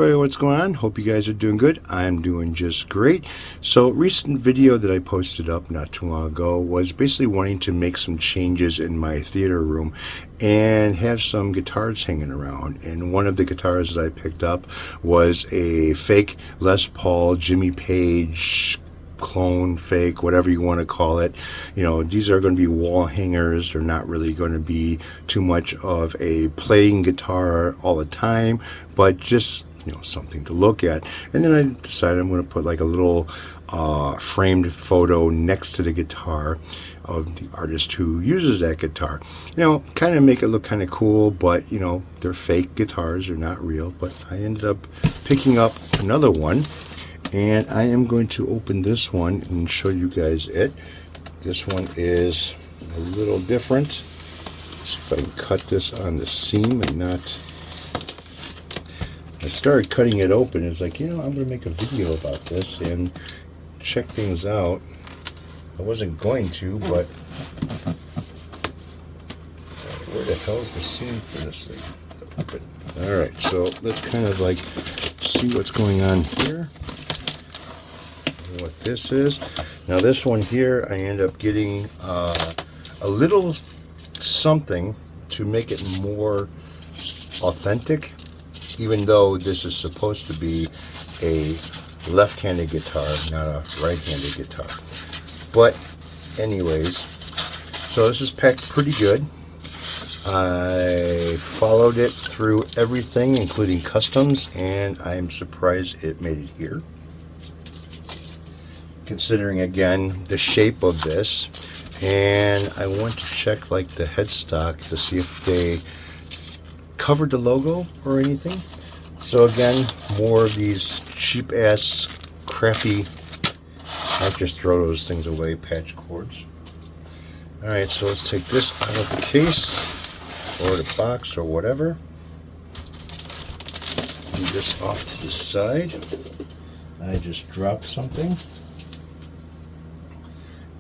everybody, what's going on? Hope you guys are doing good. I'm doing just great. So recent video that I posted up not too long ago was basically wanting to make some changes in my theater room and have some guitars hanging around. And one of the guitars that I picked up was a fake Les Paul Jimmy Page clone, fake, whatever you want to call it. You know, these are going to be wall hangers. They're not really going to be too much of a playing guitar all the time, but just, you know, something to look at. And then I decided I'm going to put like a little framed photo next to the guitar of the artist who uses that guitar. You know, kind of make it look kind of cool, but, you know, they're fake guitars. They're not real. But I ended up picking up another one, and I am going to open this one and show you guys it. This one is a little different. So if I can cut this on the seam and not... I started cutting it open. It's like, you know, I'm going to make a video about this and check things out. I wasn't going to, but... Where the hell is the seam for this thing? Alright, so let's kind of like see what's going on here. What this is. Now this one here, I end up getting a little something to make it more authentic, even though this is supposed to be a left-handed guitar, not a right-handed guitar. But anyways, so this is packed pretty good. I followed it through everything, including customs, and I'm surprised it made it here, considering again the shape of this. And I want to check like the headstock to see if they covered the logo or anything. So again, more of these cheap ass crappy, I just throw those things away, patch cords. Alright, so let's take this out of the case or the box or whatever. Move this off to the side. I just dropped something.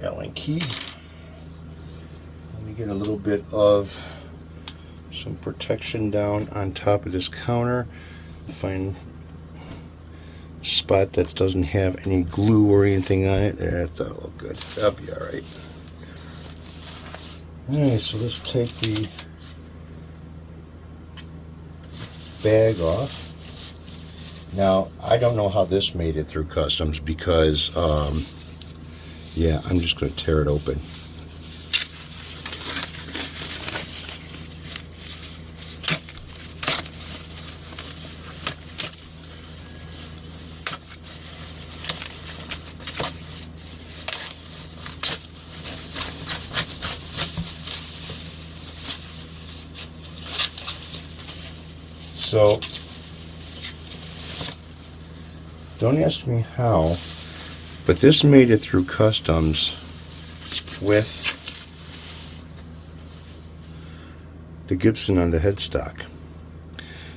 Allen key. Let me get a little bit of some protection down on top of this counter. Find a spot that doesn't have any glue or anything on it. There, that'll look good. That'll be alright. Alright, so let's take the bag off. Now, I don't know how this made it through customs because yeah, I'm just going to tear it open. So, don't ask me how, but this made it through customs with the Gibson on the headstock.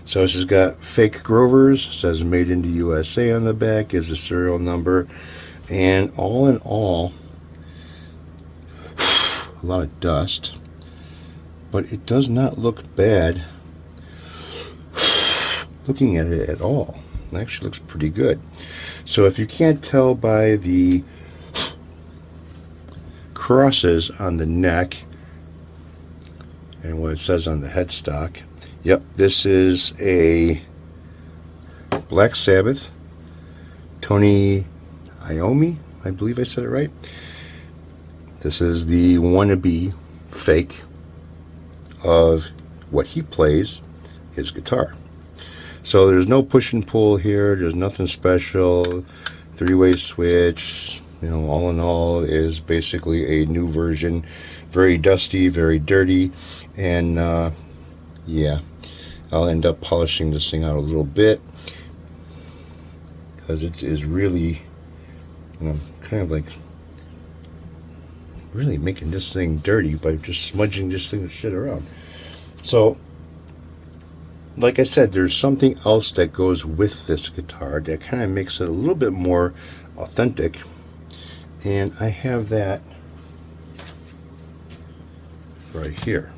So this has got fake Grovers, says made in the USA on the back, gives a serial number, and all in all, a lot of dust, but it does not look bad looking at it at all. It actually looks pretty good. So if you can't tell by the crosses on the neck and what it says on the headstock, yep, this is a Black Sabbath Tony Iommi, I believe I said it right. This is the wannabe fake of what he plays, his guitar. So there's no push and pull here. There's nothing special. Three-way switch. You know, all in all, is basically a new version. Very dusty, very dirty, and yeah, I'll end up polishing this thing out a little bit because it is really, you know, kind of like really making this thing dirty by just smudging this thing of shit around. So, like I said, there's something else that goes with this guitar that kind of makes it a little bit more authentic, and I have that right here.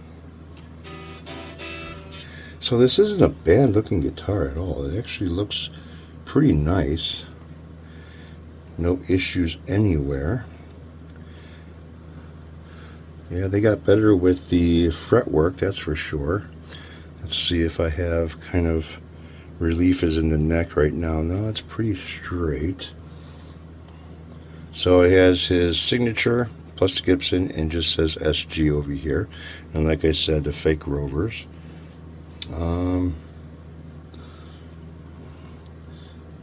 So this isn't a bad looking guitar at all. It actually looks pretty nice. No issues anywhere. Yeah, they got better with the fretwork, that's for sure. Let's see if I have kind of relief is in the neck right now. No, it's pretty straight. So it has his signature plus Gibson and just says SG over here. And like I said, the fake rovers.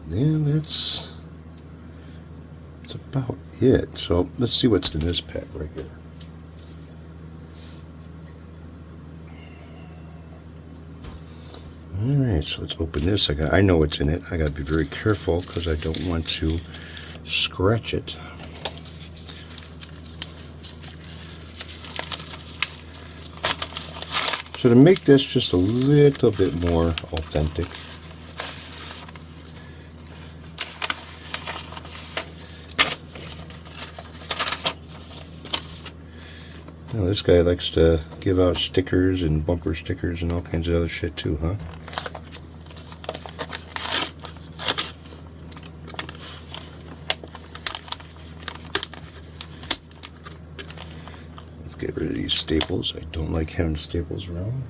Yeah, that's about it. So let's see what's in this pack right here. Alright, so let's open this. I know what's in it. I gotta be very careful because I don't want to scratch it. So to make this just a little bit more authentic, you know, this guy likes to give out stickers and bumper stickers and all kinds of other shit too, huh? Get rid of these staples. I don't like having staples around.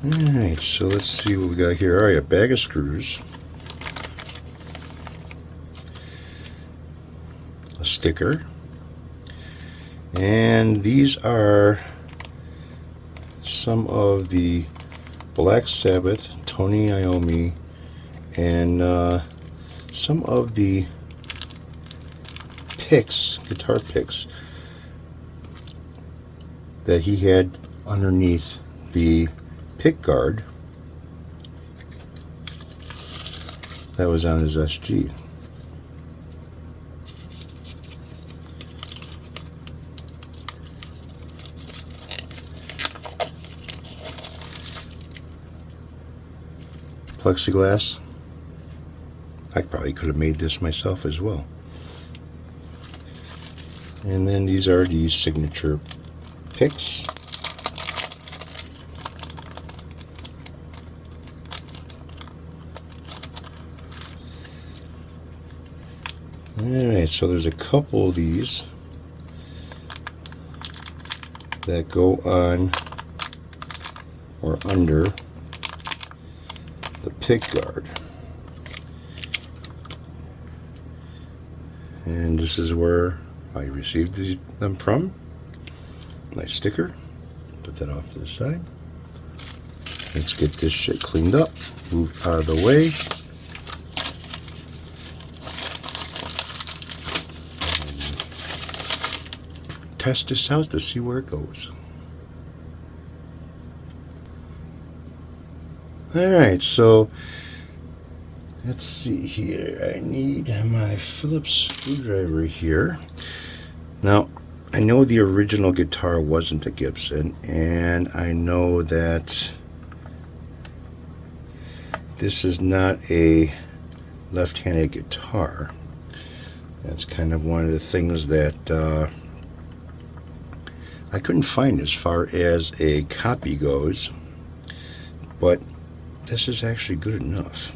Alright, so let's see what we got here. Alright, a bag of screws, a sticker, and these are some of the Black Sabbath, Tony Iommi, and some of the picks, guitar picks, that he had underneath the pick guard that was on his SG. Plexiglass. I probably could have made this myself as well. And then these are the signature picks. Alright, so there's a couple of these that go on or under the pick guard, and this is where I received them from. Nice sticker. Put that off to the side. Let's get this shit cleaned up, moved out of the way. And test this out to see where it goes. Alright, so let's see here. I need my Phillips screwdriver here. Now, I know the original guitar wasn't a Gibson, and I know that this is not a left-handed guitar. That's kind of one of the things that I couldn't find as far as a copy goes, but this is actually good enough.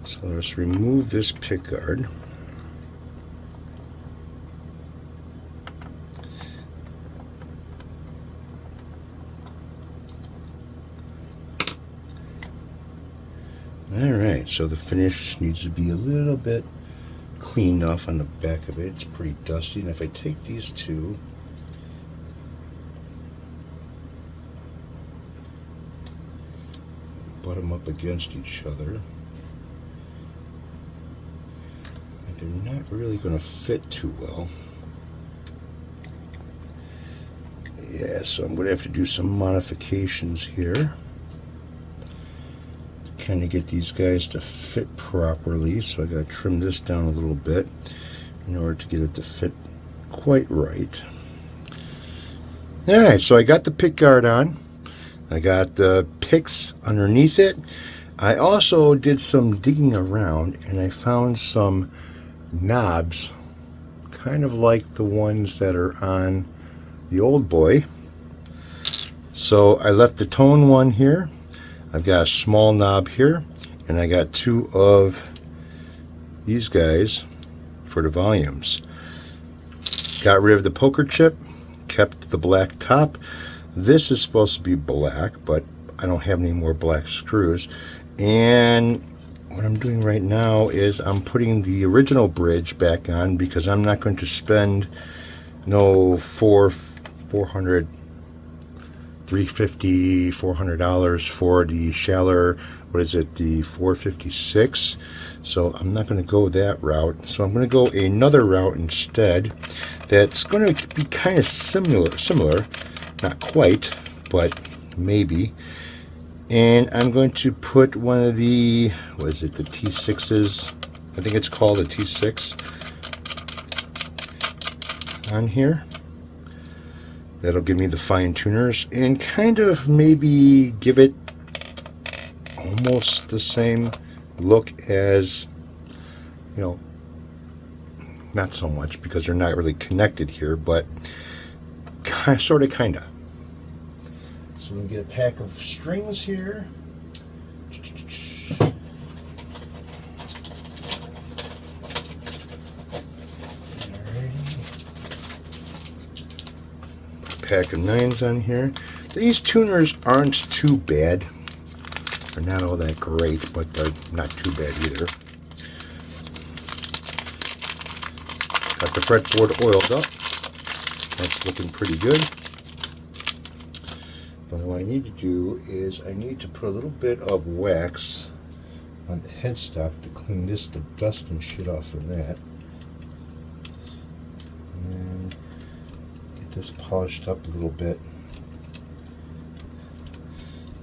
So let's remove this pick guard. Alright, so the finish needs to be a little bit cleaned off on the back of it. It's pretty dusty, and if I take these two butt them up against each other, they're not really going to fit too well. Yeah, so I'm going to have to do some modifications here to kind of get these guys to fit properly. So I got to trim this down a little bit in order to get it to fit quite right. Alright, so I got the pick guard on. I got the picks underneath it. I also did some digging around and I found some knobs, kind of like the ones that are on the Old Boy. So I left the tone one here. I've got a small knob here, and I got two of these guys for the volumes. Got rid of the poker chip, kept the black top. This is supposed to be black, but I don't have any more black screws. And what I'm doing right now is I'm putting the original bridge back on because I'm not going to spend no $400 for the Schaller, what is it, the 456. So I'm not going to go that route. So I'm going to go another route instead that's going to be kind of similar, not quite, but maybe. And I'm going to put one of the, what is it, the T6s, I think it's called a T6, on here. That'll give me the fine tuners and kind of maybe give it almost the same look as, you know, not so much because they're not really connected here, but sort of. So we get a pack of strings here. Pack of 9s on here. These tuners aren't too bad. They're not all that great, but they're not too bad either. Got the fretboard oiled up. That's looking pretty good. But what I need to do is I need to put a little bit of wax on the headstock to clean the dust and shit off of that. And this polished up a little bit.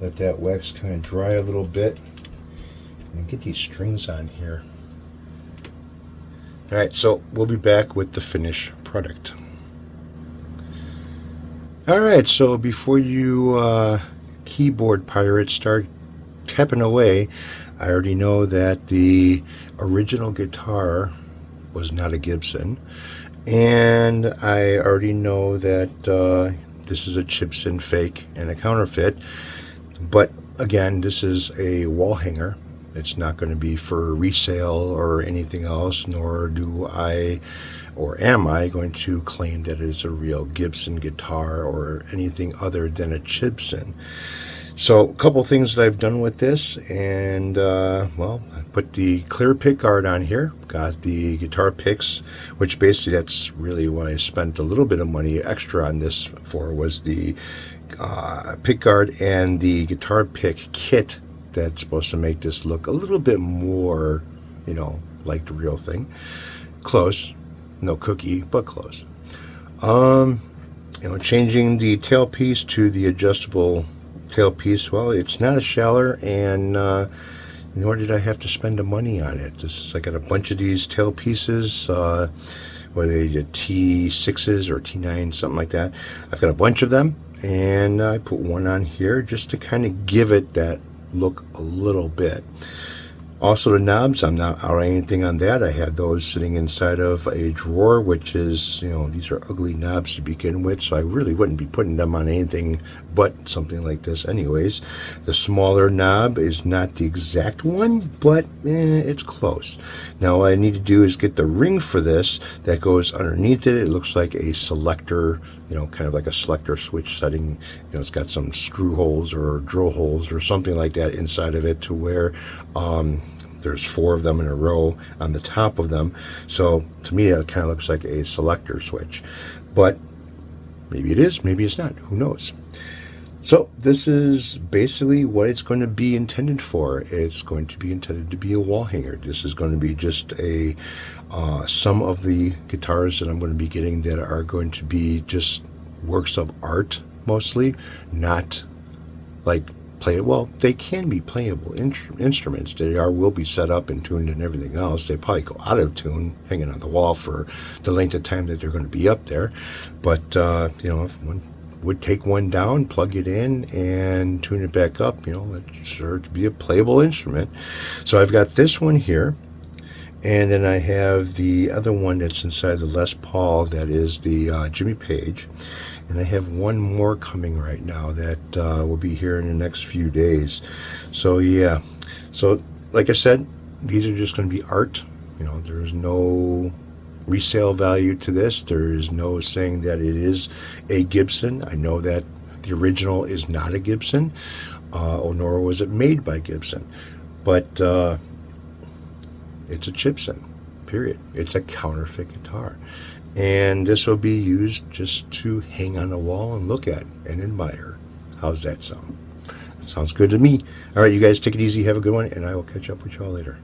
Let that wax kind of dry a little bit. And get these strings on here. Alright, so we'll be back with the finished product. Alright, so before you keyboard pirates start tapping away, I already know that the original guitar was not a Gibson. And I already know that this is a Chibson fake and a counterfeit. But again, this is a wall hanger. It's not going to be for resale or anything else, nor do I, or am I, going to claim that it's a real Gibson guitar or anything other than a Chibson. So a couple things that I've done with this, and well, I put the clear pick guard on here, got the guitar picks, which basically that's really what I spent a little bit of money extra on this for, was the pick guard and the guitar pick kit that's supposed to make this look a little bit more, you know, like the real thing. Close, no cookie, but close. You know, changing the tailpiece to the adjustable tailpiece. Well, it's not a Schaller, and nor did I have to spend the money on it. This is, I got a bunch of these tailpieces, whether they did T6s or T9s, something like that. I've got a bunch of them, and I put one on here just to kind of give it that look a little bit. Also, the knobs, I'm not out anything on that. I have those sitting inside of a drawer, which is, you know, these are ugly knobs to begin with, so I really wouldn't be putting them on anything but something like this anyways. The smaller knob is not the exact one, but it's close. Now what I need to do is get the ring for this that goes underneath it. It looks like a selector, you know, kind of like a selector switch setting. You know, it's got some screw holes or drill holes or something like that inside of it, to where there's 4 of them in a row on the top of them. So to me, it kind of looks like a selector switch, but maybe it is, maybe it's not, who knows. So this is basically what it's going to be intended for. It's going to be intended to be a wall hanger. This is going to be just a some of the guitars that I'm going to be getting that are going to be just works of art mostly, not like well, they can be playable instruments. They will be set up and tuned and everything else. They probably go out of tune hanging on the wall for the length of time that they're going to be up there. But you know, if would take one down, plug it in, and tune it back up. It's sure to be a playable instrument. So I've got this one here, and then I have the other one that's inside the Les Paul, that is the Jimmy Page. And I have one more coming right now that will be here in the next few days. So yeah, so like I said, these are just going to be art. There's no resale value to this. There is no saying that it is a Gibson. I know that the original is not a Gibson, nor was it made by Gibson, but it's a Chibson, period. It's a counterfeit guitar, and this will be used just to hang on the wall and look at and admire. How's that sound? Sounds good to me. All right, you guys take it easy, have a good one, and I will catch up with y'all later.